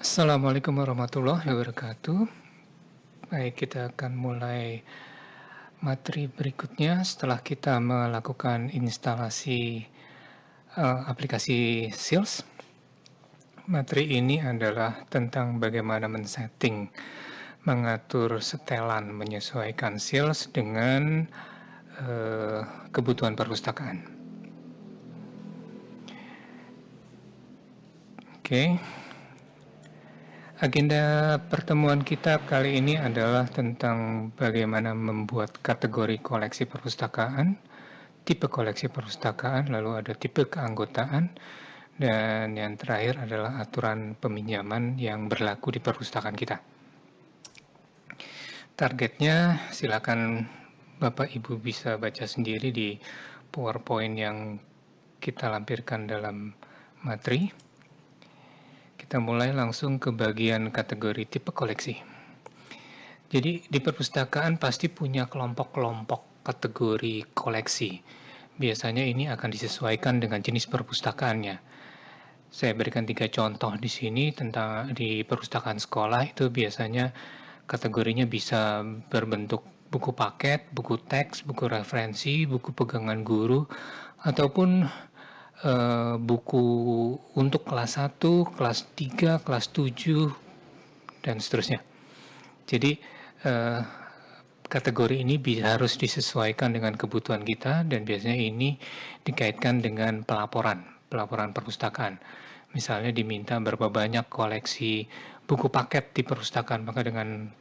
Assalamualaikum warahmatullahi wabarakatuh. Baik, kita akan mulai materi berikutnya setelah kita melakukan instalasi aplikasi Sales. Materi ini adalah tentang bagaimana men-setting, mengatur setelan, menyesuaikan Sales dengan kebutuhan perpustakaan. Oke. Agenda pertemuan kita kali ini adalah tentang bagaimana membuat kategori koleksi perpustakaan, tipe koleksi perpustakaan, lalu ada tipe keanggotaan, dan yang terakhir adalah aturan peminjaman yang berlaku di perpustakaan kita. Targetnya silakan Bapak Ibu bisa baca sendiri di PowerPoint yang kita lampirkan dalam materi. Kita mulai langsung ke bagian kategori tipe koleksi. Jadi di perpustakaan pasti punya kelompok-kelompok kategori koleksi. Biasanya ini akan disesuaikan dengan jenis perpustakaannya. Saya berikan 3 contoh di sini tentang di perpustakaan sekolah itu biasanya kategorinya bisa berbentuk buku paket, buku teks, buku referensi, buku pegangan guru, ataupun buku untuk kelas 1, kelas 3, kelas 7, dan seterusnya. Jadi kategori ini harus disesuaikan dengan kebutuhan kita dan biasanya ini dikaitkan dengan pelaporan perpustakaan. Misalnya diminta berapa banyak koleksi buku paket di perpustakaan, maka dengan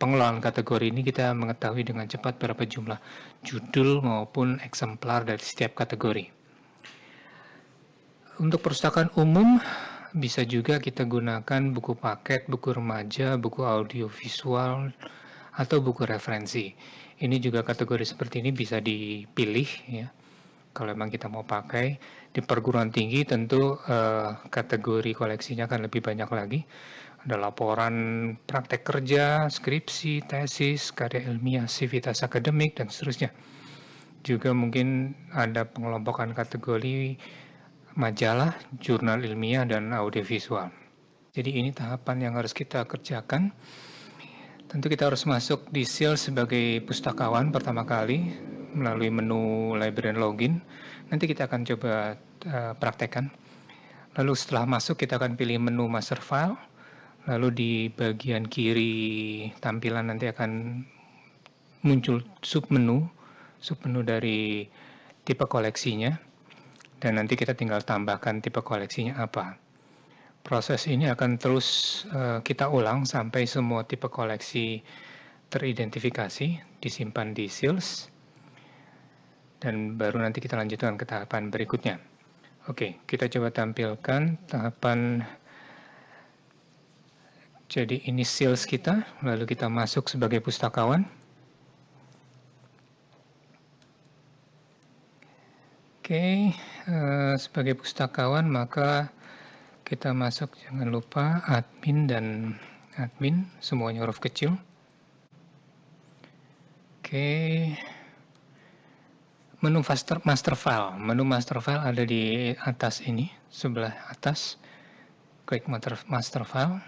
pengelolaan kategori ini kita mengetahui dengan cepat berapa jumlah judul maupun eksemplar dari setiap kategori. Untuk perpustakaan umum bisa juga kita gunakan buku paket, buku remaja, buku audiovisual, atau buku referensi. Ini juga kategori seperti ini bisa dipilih ya. Kalau memang kita mau pakai di perguruan tinggi tentu kategori koleksinya akan lebih banyak lagi. Ada laporan praktek kerja, skripsi, tesis, karya ilmiah, sivitas akademik, dan seterusnya. Juga mungkin ada pengelompokan kategori majalah, jurnal ilmiah, dan audiovisual. Jadi ini tahapan yang harus kita kerjakan. Tentu kita harus masuk di Sales sebagai pustakawan pertama kali melalui menu library and login. Nanti kita akan coba praktekkan. Lalu setelah masuk kita akan pilih menu master file. Lalu di bagian kiri tampilan nanti akan muncul submenu dari tipe koleksinya. Dan nanti kita tinggal tambahkan tipe koleksinya apa. Proses ini akan terus kita ulang sampai semua tipe koleksi teridentifikasi, disimpan di Sales, dan baru nanti kita lanjutkan ke tahapan berikutnya. Oke, kita coba tampilkan tahapan. Jadi ini Sales kita, lalu kita masuk sebagai pustakawan. Oke, sebagai pustakawan maka kita masuk, jangan lupa admin dan admin, semuanya huruf kecil. Oke, menu master file. Menu master file ada di atas ini, sebelah atas. Klik master file.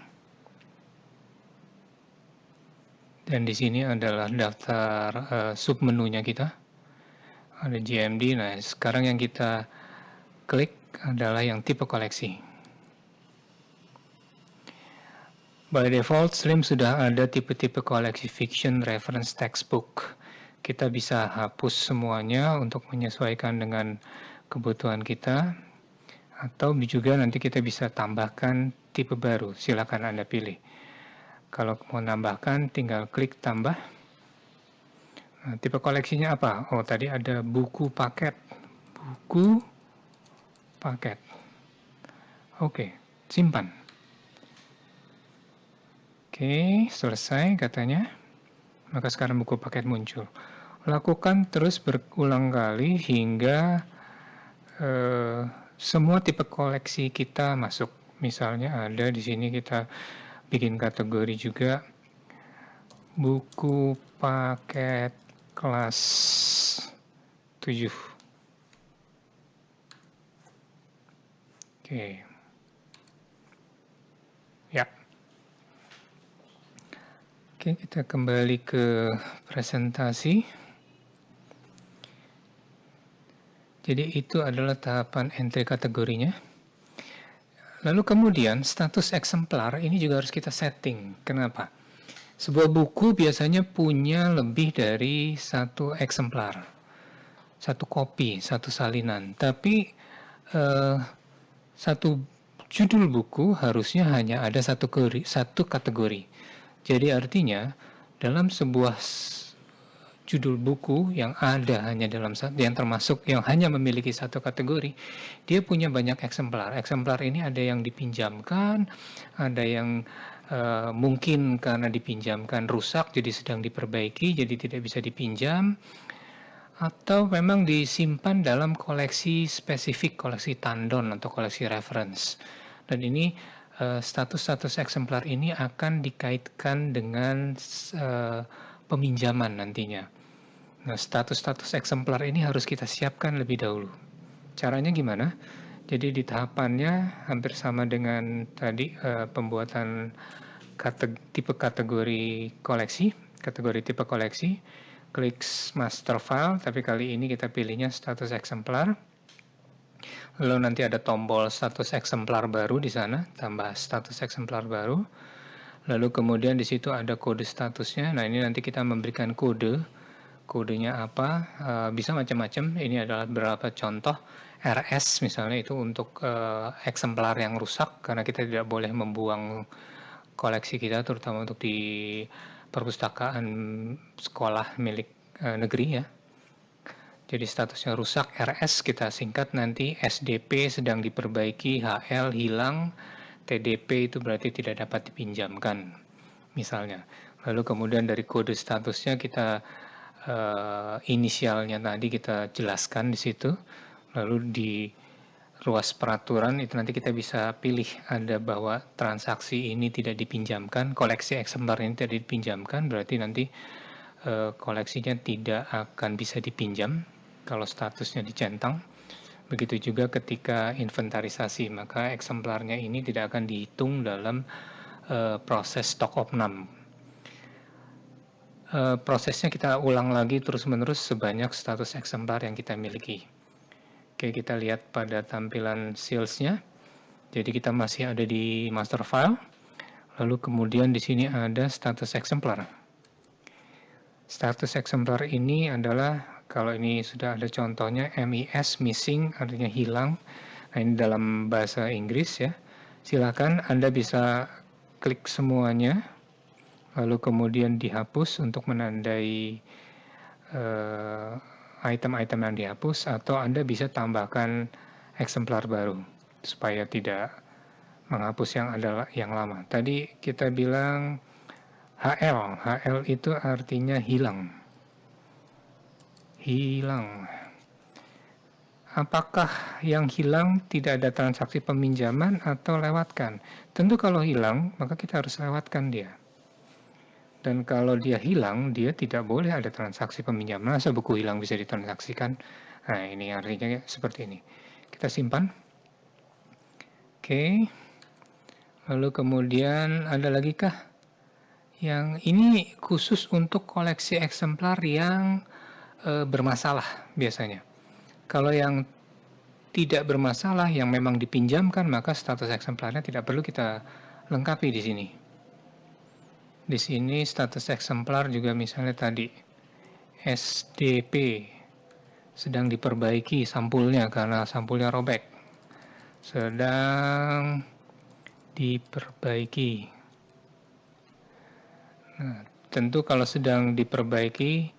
Dan di sini adalah daftar submenunya kita. Ada GMD. Nah, sekarang yang kita klik adalah yang tipe koleksi. By default, Slim sudah ada tipe-tipe koleksi fiction, reference, textbook. Kita bisa hapus semuanya untuk menyesuaikan dengan kebutuhan kita, atau juga nanti kita bisa tambahkan tipe baru. Silakan Anda pilih. Kalau mau nambahkan, tinggal klik tambah. Nah, tipe koleksinya apa? Oh, tadi ada buku paket. Buku paket. Oke, simpan. Oke, selesai katanya. Maka sekarang buku paket muncul. Lakukan terus berulang kali hingga semua tipe koleksi kita masuk. Misalnya ada di sini kita bikin kategori juga buku paket kelas 7. Oke. Ya, Oke, kita kembali ke presentasi. Jadi itu adalah tahapan entry kategorinya. Lalu kemudian status eksemplar ini juga harus kita setting. Kenapa? Sebuah buku biasanya punya lebih dari satu eksemplar, satu kopi, satu salinan. Tapi satu judul buku harusnya hanya ada satu kategori. Jadi artinya dalam sebuah judul buku yang ada hanya dalam yang termasuk yang hanya memiliki satu kategori, dia punya banyak eksemplar. Eksemplar ini ada yang dipinjamkan, ada yang mungkin karena dipinjamkan rusak jadi sedang diperbaiki jadi tidak bisa dipinjam, atau memang disimpan dalam koleksi spesifik, koleksi tandon atau koleksi reference. Dan ini status-status eksemplar ini akan dikaitkan dengan peminjaman nantinya. Nah, status-status eksemplar ini harus kita siapkan lebih dahulu. Caranya gimana? Jadi di tahapannya hampir sama dengan tadi pembuatan tipe kategori koleksi, kategori tipe koleksi, klik master file, tapi kali ini kita pilihnya status eksemplar. Lalu nanti ada tombol status eksemplar baru di sana, tambah status eksemplar baru. Lalu kemudian di situ ada kode statusnya. Nah, ini nanti kita memberikan kodenya apa, bisa macam-macam. Ini adalah beberapa contoh. RS misalnya itu untuk eksemplar yang rusak, karena kita tidak boleh membuang koleksi kita, terutama untuk di perpustakaan sekolah milik negeri ya. Jadi statusnya rusak, RS kita singkat, nanti SDP sedang diperbaiki, HL hilang, TDP itu berarti tidak dapat dipinjamkan misalnya. Lalu kemudian dari kode statusnya kita inisialnya tadi kita jelaskan di situ. Lalu di ruas peraturan itu nanti kita bisa pilih ada bahwa transaksi ini tidak dipinjamkan, koleksi eksemplar ini tidak dipinjamkan, berarti nanti koleksinya tidak akan bisa dipinjam kalau statusnya dicentang. Begitu juga ketika inventarisasi, maka eksemplarnya ini tidak akan dihitung dalam proses stock of none. Prosesnya kita ulang lagi terus-menerus sebanyak status eksemplar yang kita miliki. Oke, kita lihat pada tampilan sales-nya. Jadi kita masih ada di master file. Lalu kemudian di sini ada status eksemplar. Status eksemplar ini adalah, kalau ini sudah ada contohnya, MIS, missing, artinya hilang. Nah, ini dalam bahasa Inggris ya. Silakan Anda bisa klik semuanya, lalu kemudian dihapus untuk menandai item-item yang dihapus, atau Anda bisa tambahkan eksemplar baru supaya tidak menghapus yang ada yang lama. Tadi kita bilang HL itu artinya hilang. Hilang. Apakah yang hilang tidak ada transaksi peminjaman atau lewatkan? Tentu kalau hilang, maka kita harus lewatkan dia. Dan kalau dia hilang, dia tidak boleh ada transaksi peminjaman. Masa buku hilang bisa ditransaksikan? Nah, ini artinya seperti ini. Kita simpan. Oke. Lalu kemudian ada lagi kah? Yang ini khusus untuk koleksi eksemplar yang bermasalah biasanya. Kalau yang tidak bermasalah, yang memang dipinjamkan, maka status eksemplarnya tidak perlu kita lengkapi di sini. Di sini status eksemplar juga misalnya tadi SDP sedang diperbaiki sampulnya karena sampulnya robek, sedang diperbaiki. Nah, tentu kalau sedang diperbaiki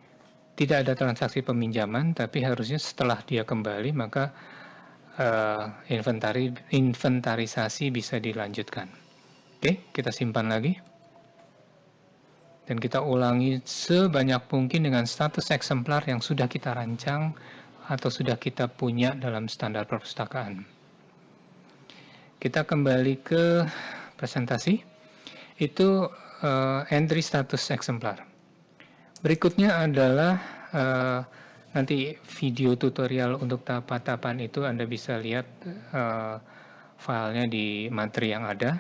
tidak ada transaksi peminjaman, tapi harusnya setelah dia kembali maka inventarisasi bisa dilanjutkan. Oke, kita simpan lagi. Dan kita ulangi sebanyak mungkin dengan status eksemplar yang sudah kita rancang atau sudah kita punya dalam standar perpustakaan. Kita kembali ke presentasi. Itu entry status eksemplar. Berikutnya adalah nanti video tutorial untuk tahapan-tahapan itu Anda bisa lihat filenya di materi yang ada.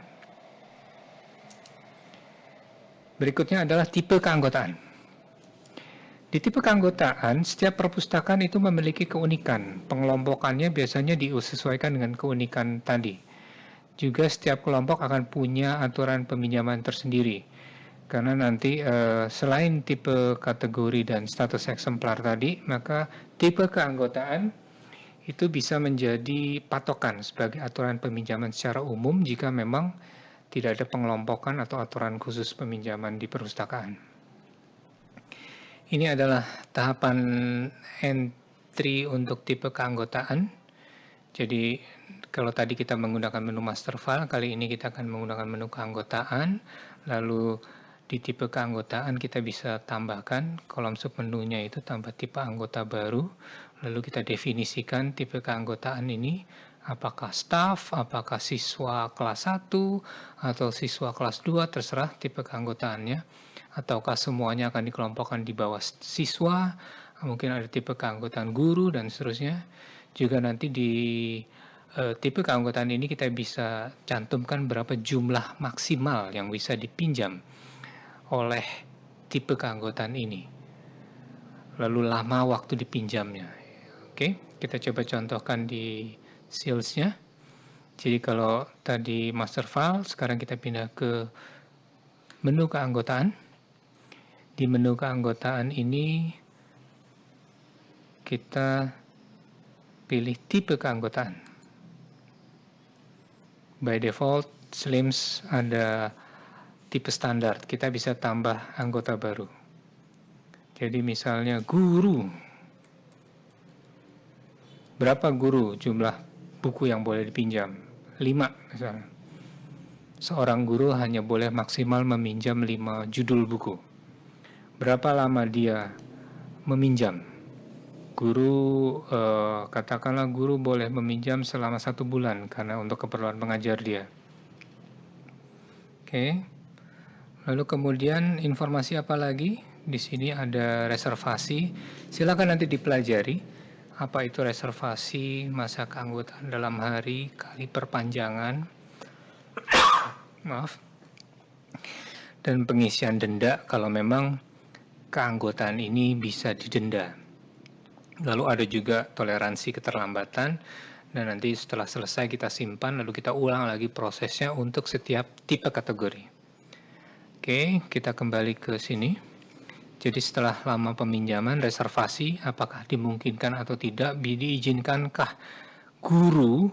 Berikutnya adalah tipe keanggotaan. Di tipe keanggotaan, setiap perpustakaan itu memiliki keunikan. Pengelompokannya biasanya disesuaikan dengan keunikan tadi. Juga setiap kelompok akan punya aturan peminjaman tersendiri. Karena nanti selain tipe kategori dan status eksemplar tadi, maka tipe keanggotaan itu bisa menjadi patokan sebagai aturan peminjaman secara umum jika memang tidak ada pengelompokan atau aturan khusus peminjaman di perpustakaan. Ini adalah tahapan entry untuk tipe keanggotaan. Jadi kalau tadi kita menggunakan menu master file, kali ini kita akan menggunakan menu keanggotaan. Lalu di tipe keanggotaan kita bisa tambahkan kolom submenunya itu tambah tipe anggota baru. Lalu kita definisikan tipe keanggotaan ini, apakah staff, apakah siswa kelas 1, atau siswa kelas 2, terserah tipe keanggotaannya. Ataukah semuanya akan dikelompokkan di bawah siswa, mungkin ada tipe keanggotaan guru, dan seterusnya. Juga nanti di tipe keanggotaan ini kita bisa cantumkan berapa jumlah maksimal yang bisa dipinjam oleh tipe keanggotaan ini. Lalu lama waktu dipinjamnya. Oke, kita coba contohkan di Sales-nya. Jadi kalau tadi master file, sekarang kita pindah ke menu keanggotaan. Di menu keanggotaan ini kita pilih tipe keanggotaan. By default, Slims ada tipe standar, kita bisa tambah anggota baru. Jadi misalnya guru. Berapa guru jumlah buku yang boleh dipinjam? 5 misalnya. Seorang guru hanya boleh maksimal meminjam 5 judul buku. Berapa lama dia meminjam? Guru, katakanlah guru boleh meminjam selama 1 bulan karena untuk keperluan mengajar dia. Oke. Lalu kemudian informasi apa lagi? Di sini ada reservasi. Silakan nanti dipelajari. Apa itu reservasi, masa keanggotaan dalam hari, kali perpanjangan. Maaf. Dan pengisian denda kalau memang keanggotaan ini bisa didenda. Lalu ada juga toleransi keterlambatan. Dan nanti setelah selesai kita simpan, lalu kita ulang lagi prosesnya untuk setiap tipe kategori. Oke, kita kembali ke sini. Jadi setelah lama peminjaman, reservasi, apakah dimungkinkan atau tidak, diizinkankah guru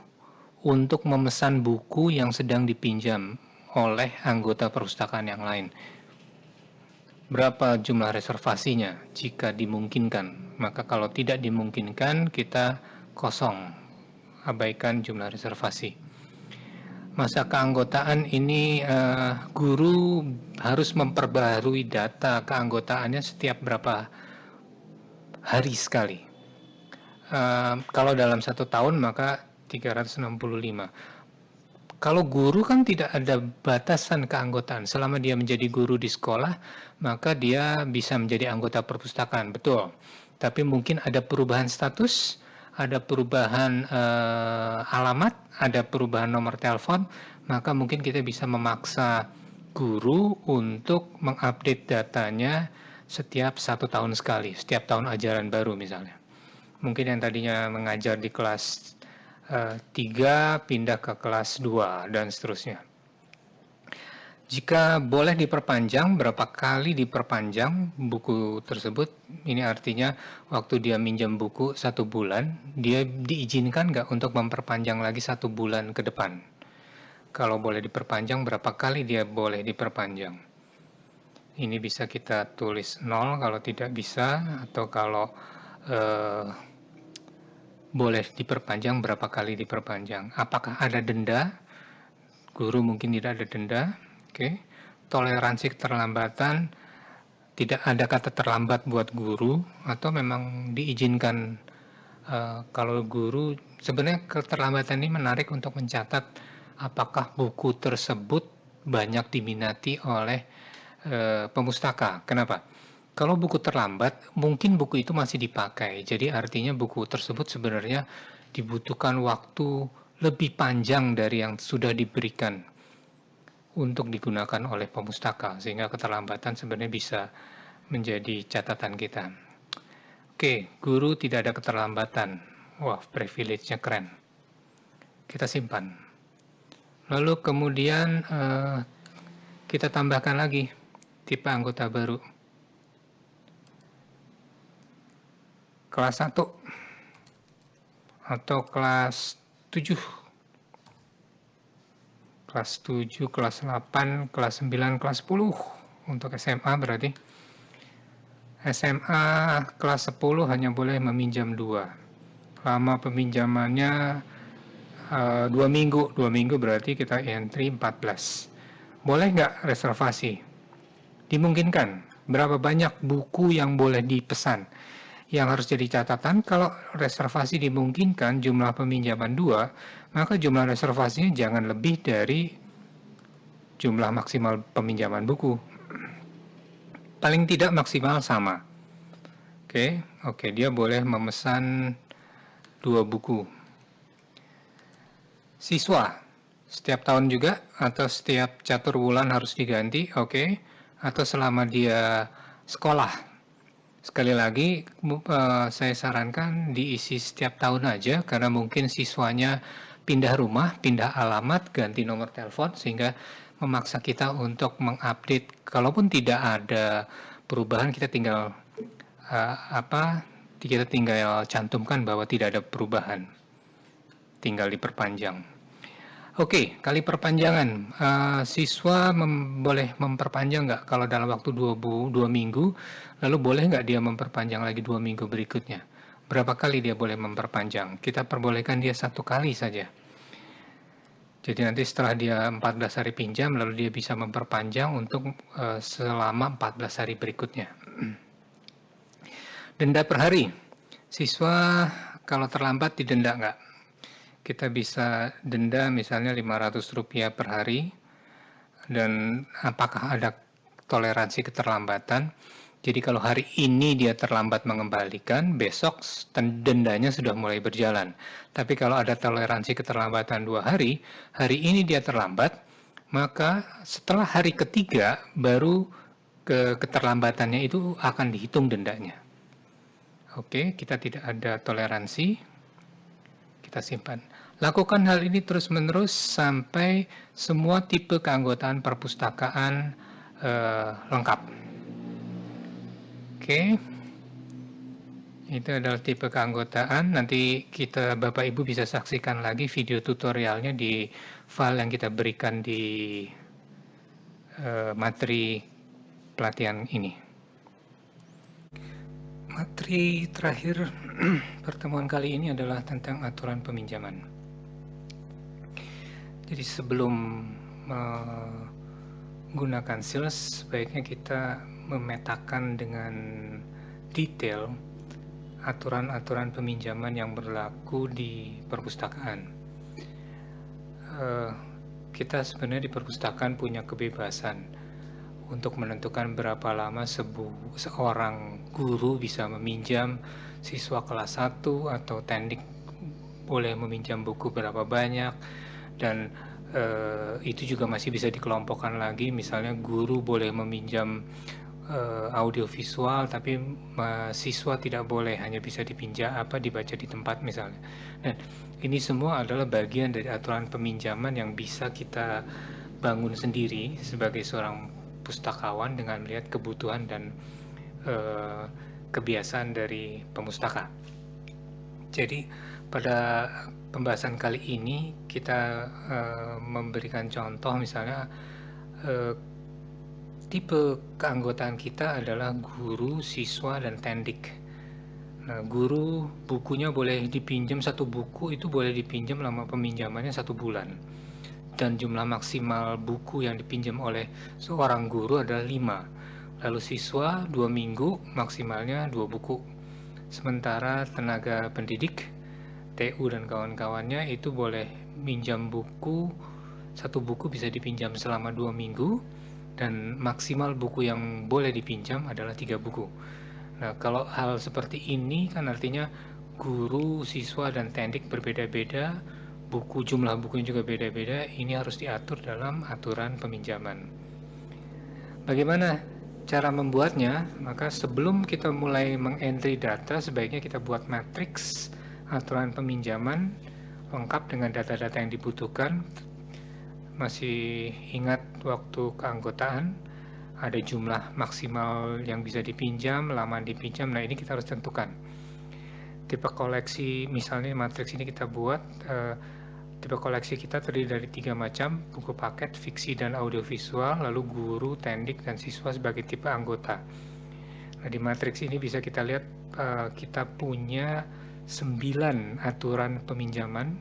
untuk memesan buku yang sedang dipinjam oleh anggota perpustakaan yang lain. Berapa jumlah reservasinya jika dimungkinkan? Maka kalau tidak dimungkinkan, kita kosong, abaikan jumlah reservasi. Masa keanggotaan ini guru harus memperbarui data keanggotaannya setiap berapa hari sekali. Kalau dalam 1 tahun maka 365. Kalau guru kan tidak ada batasan keanggotaan. Selama dia menjadi guru di sekolah, maka dia bisa menjadi anggota perpustakaan, betul. Tapi mungkin ada perubahan status, ada perubahan alamat, ada perubahan nomor telepon, maka mungkin kita bisa memaksa guru untuk mengupdate datanya setiap 1 tahun sekali, setiap tahun ajaran baru misalnya. Mungkin yang tadinya mengajar di kelas 3 pindah ke kelas 2 dan seterusnya. Jika boleh diperpanjang, berapa kali diperpanjang buku tersebut, ini artinya waktu dia minjam buku 1 bulan, dia diizinkan nggak untuk memperpanjang lagi 1 bulan ke depan. Kalau boleh diperpanjang, berapa kali dia boleh diperpanjang. Ini bisa kita tulis 0 kalau tidak bisa, atau kalau boleh diperpanjang, berapa kali diperpanjang. Apakah ada denda? Guru mungkin tidak ada denda. Oke. Toleransi keterlambatan, tidak ada kata terlambat buat guru, atau memang diizinkan. Kalau guru, sebenarnya keterlambatan ini menarik untuk mencatat apakah buku tersebut banyak diminati oleh pemustaka. Kenapa? Kalau buku terlambat, mungkin buku itu masih dipakai. Jadi artinya buku tersebut sebenarnya dibutuhkan waktu lebih panjang dari yang sudah diberikan untuk digunakan oleh pemustaka, sehingga keterlambatan sebenarnya bisa menjadi catatan kita. Oke, guru tidak ada keterlambatan. Wah, privilege-nya keren. Kita simpan. Lalu kemudian kita tambahkan lagi tipe anggota baru. Kelas 1 atau kelas 7. Kelas 7, kelas 8, kelas 9, kelas 10 untuk SMA berarti. SMA kelas 10 hanya boleh meminjam 2. Lama peminjamannya 2 minggu. 2 minggu berarti kita entry 14. Boleh nggak reservasi? Dimungkinkan. Berapa banyak buku yang boleh dipesan? Yang harus jadi catatan, kalau reservasi dimungkinkan jumlah peminjaman 2, maka jumlah reservasinya jangan lebih dari jumlah maksimal peminjaman buku. Paling tidak maksimal sama. Oke, dia boleh memesan 2 buku. Siswa, setiap tahun juga atau setiap catur bulan harus diganti, oke. Atau selama dia sekolah. Sekali lagi, saya sarankan diisi setiap tahun aja, karena mungkin siswanya pindah rumah, pindah alamat, ganti nomor telepon, sehingga memaksa kita untuk mengupdate. Kalaupun tidak ada perubahan, kita tinggal kita tinggal cantumkan bahwa tidak ada perubahan, tinggal diperpanjang. Oke, kali perpanjangan, siswa boleh memperpanjang nggak kalau dalam waktu 2 minggu, lalu boleh nggak dia memperpanjang lagi 2 minggu berikutnya? Berapa kali dia boleh memperpanjang? Kita perbolehkan dia 1 kali saja. Jadi nanti setelah dia 14 hari pinjam, lalu dia bisa memperpanjang untuk selama 14 hari berikutnya. Denda per hari. Siswa kalau terlambat didenda nggak? Kita bisa denda misalnya Rp500 per hari, dan apakah ada toleransi keterlambatan. Jadi kalau hari ini dia terlambat mengembalikan, besok dendanya sudah mulai berjalan. Tapi kalau ada toleransi keterlambatan 2 hari, hari ini dia terlambat, maka setelah hari ketiga baru keterlambatannya itu akan dihitung dendanya. Oke, kita tidak ada toleransi, kita simpan. Lakukan hal ini terus-menerus sampai semua tipe keanggotaan perpustakaan lengkap. Oke, itu adalah tipe keanggotaan. Nanti Bapak Ibu bisa saksikan lagi video tutorialnya di file yang kita berikan di materi pelatihan ini. Materi terakhir pertemuan kali ini adalah tentang aturan peminjaman. Jadi sebelum menggunakan sales, sebaiknya kita memetakan dengan detail aturan-aturan peminjaman yang berlaku di perpustakaan. Kita sebenarnya di perpustakaan punya kebebasan untuk menentukan berapa lama seorang guru bisa meminjam siswa kelas 1 atau tendik boleh meminjam buku berapa banyak, dan itu juga masih bisa dikelompokkan lagi. Misalnya guru boleh meminjam audiovisual, tapi siswa tidak boleh, hanya bisa dibaca di tempat misalnya. Dan ini semua adalah bagian dari aturan peminjaman yang bisa kita bangun sendiri sebagai seorang pustakawan dengan melihat kebutuhan dan kebiasaan dari pemustaka. Jadi pada pembahasan kali ini kita memberikan contoh, misalnya tipe keanggotaan kita adalah guru, siswa, dan tendik. Nah, guru bukunya boleh dipinjam, 1 buku itu boleh dipinjam, lama peminjamannya 1 bulan. Dan jumlah maksimal buku yang dipinjam oleh seorang guru adalah 5. Lalu siswa 2 minggu, maksimalnya 2 buku. Sementara tenaga pendidik, TU dan kawan-kawannya itu boleh minjam buku, 1 buku bisa dipinjam selama 2 minggu, dan maksimal buku yang boleh dipinjam adalah 3 buku. Nah, kalau hal seperti ini kan artinya guru, siswa, dan tendik berbeda-beda, jumlah bukunya juga beda-beda, ini harus diatur dalam aturan peminjaman. Bagaimana cara membuatnya? Maka sebelum kita mulai mengentry data, sebaiknya kita buat matriks aturan peminjaman lengkap dengan data-data yang dibutuhkan. Masih ingat waktu keanggotaan, ada jumlah maksimal yang bisa dipinjam, lama dipinjam, nah ini kita harus tentukan. Tipe koleksi, misalnya matriks ini kita buat, tipe koleksi kita terdiri dari 3 macam, buku paket, fiksi, dan audiovisual, lalu guru, tendik, dan siswa sebagai tipe anggota. Nah, di matriks ini bisa kita lihat kita punya 9 aturan peminjaman,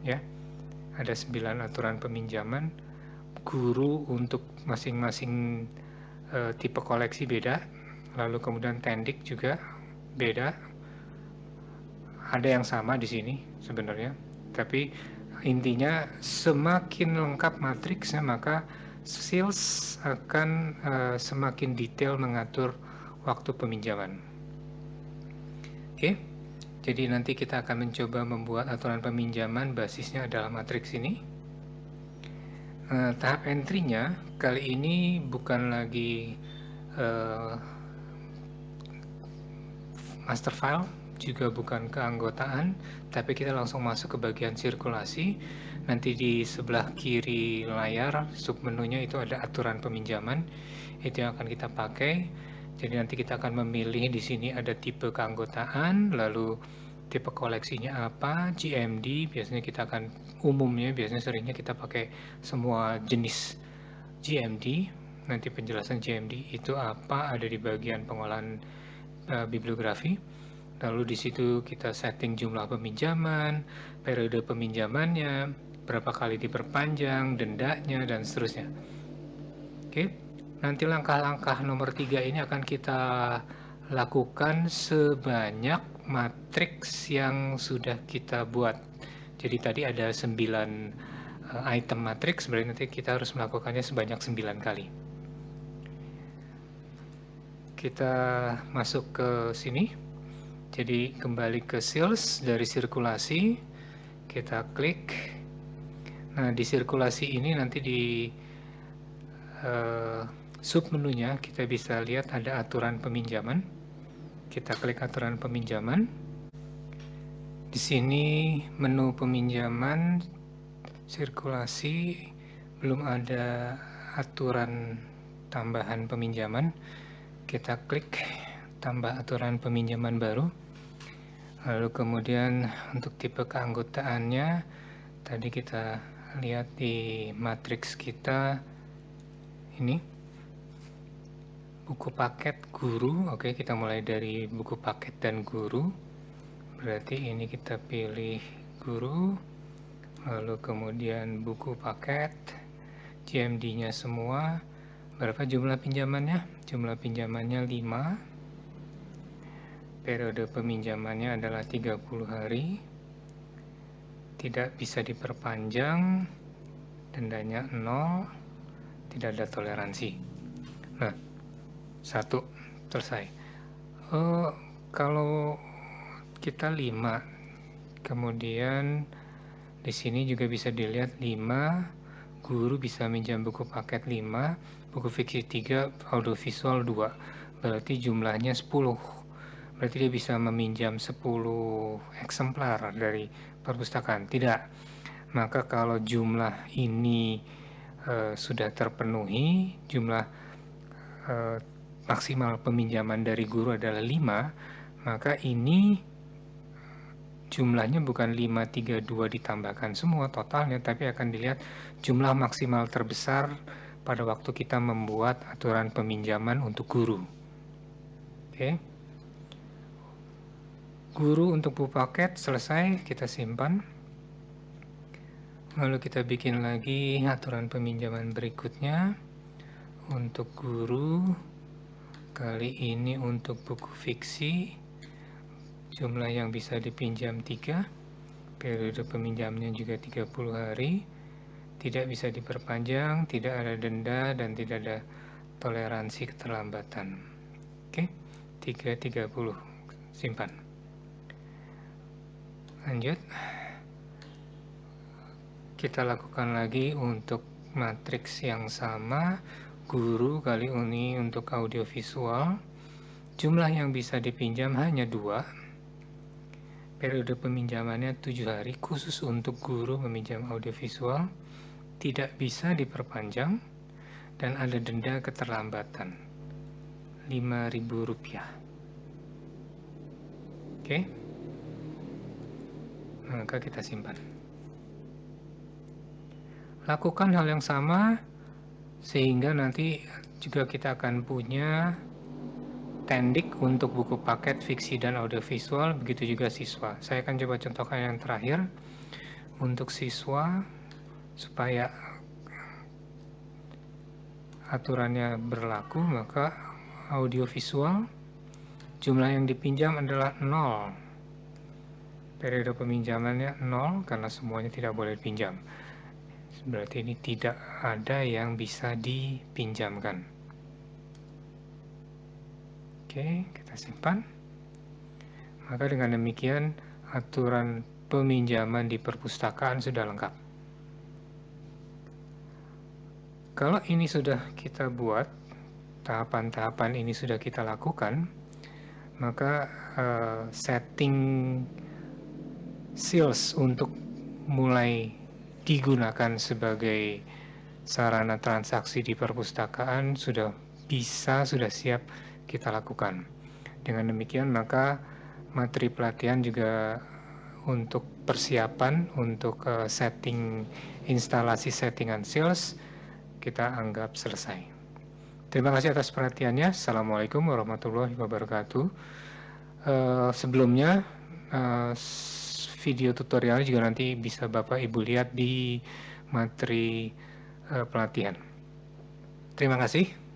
ya. Ada 9 aturan peminjaman. Guru untuk masing-masing tipe koleksi beda, lalu kemudian tendik juga beda. Ada yang sama di sini sebenarnya, tapi intinya semakin lengkap matriksnya maka sales akan semakin detail mengatur waktu peminjaman. Oke, jadi nanti kita akan mencoba membuat aturan peminjaman, basisnya adalah matriks ini. Tahap entry-nya kali ini bukan lagi master file, juga bukan keanggotaan, tapi kita langsung masuk ke bagian sirkulasi. Nanti di sebelah kiri layar submenunya itu ada aturan peminjaman, itu yang akan kita pakai. Jadi nanti kita akan memilih di sini ada tipe keanggotaan, lalu tipe koleksinya apa, GMD, biasanya kita akan biasanya seringnya kita pakai semua jenis GMD. Nanti penjelasan GMD itu apa ada di bagian pengolahan bibliografi. Lalu di situ kita setting jumlah peminjaman, periode peminjamannya, berapa kali diperpanjang, dendanya, dan seterusnya. Oke, nanti langkah-langkah nomor 3 ini akan kita lakukan sebanyak matriks yang sudah kita buat. Jadi tadi ada 9 item matriks, berarti nanti kita harus melakukannya sebanyak 9 kali. Kita masuk ke sini. Jadi kembali ke sales, dari sirkulasi kita klik. Nah, di sirkulasi ini nanti di submenunya kita bisa lihat ada aturan peminjaman. Kita klik aturan peminjaman. Di sini menu peminjaman, sirkulasi, belum ada aturan tambahan peminjaman. Kita klik tambah aturan peminjaman baru. Lalu kemudian untuk tipe keanggotaannya tadi kita lihat di matriks kita ini buku paket guru. Oke, kita mulai dari buku paket dan guru, berarti ini kita pilih guru, lalu kemudian buku paket, GMD nya semua. Berapa jumlah pinjamannya? Jumlah pinjamannya 5, periode peminjamannya adalah 30 hari, tidak bisa diperpanjang, dendanya 0, tidak ada toleransi. Nah, 1 selesai. Kalau kita 5, kemudian di sini juga bisa dilihat 5, guru bisa minjam buku paket 5, buku fiksi 3, audiovisual 2, berarti jumlahnya 10. Berarti dia bisa meminjam 10 eksemplar dari perpustakaan. Tidak. Maka kalau jumlah ini sudah terpenuhi, jumlah maksimal peminjaman dari guru adalah 5, maka ini jumlahnya bukan 532 ditambahkan semua totalnya, tapi akan dilihat jumlah maksimal terbesar pada waktu kita membuat aturan peminjaman untuk guru. Oke. Guru untuk buku paket selesai, kita simpan. Lalu kita bikin lagi aturan peminjaman berikutnya untuk guru. Kali ini untuk buku fiksi, jumlah yang bisa dipinjam 3, periode peminjamnya juga 30 hari, tidak bisa diperpanjang, tidak ada denda, dan tidak ada toleransi keterlambatan. Oke, 330, simpan. Lanjut. Kita lakukan lagi untuk matriks yang sama, guru kali ini untuk audiovisual. Jumlah yang bisa dipinjam hanya 2. Periode peminjamannya 7 hari khusus untuk guru meminjam audiovisual. Tidak bisa diperpanjang dan ada denda keterlambatan Rp5.000. Oke, maka kita simpan. Lakukan hal yang sama sehingga nanti juga kita akan punya tendik untuk buku paket fiksi dan audiovisual, begitu juga siswa. Saya akan coba contohkan yang terakhir untuk siswa supaya aturannya berlaku, maka audiovisual jumlah yang dipinjam adalah 0. Periode peminjamannya 0 karena semuanya tidak boleh dipinjam. Berarti ini tidak ada yang bisa dipinjamkan. Oke, kita simpan. Maka dengan demikian aturan peminjaman di perpustakaan sudah lengkap. Kalau ini sudah kita buat, tahapan-tahapan ini sudah kita lakukan, maka setting sales untuk mulai digunakan sebagai sarana transaksi di perpustakaan sudah siap kita lakukan. Dengan demikian maka materi pelatihan juga untuk persiapan untuk setting instalasi settingan sales kita anggap selesai. Terima kasih atas perhatiannya. Assalamualaikum warahmatullahi wabarakatuh. Sebelumnya video tutorialnya juga nanti bisa Bapak Ibu lihat di materi pelatihan. Terima kasih.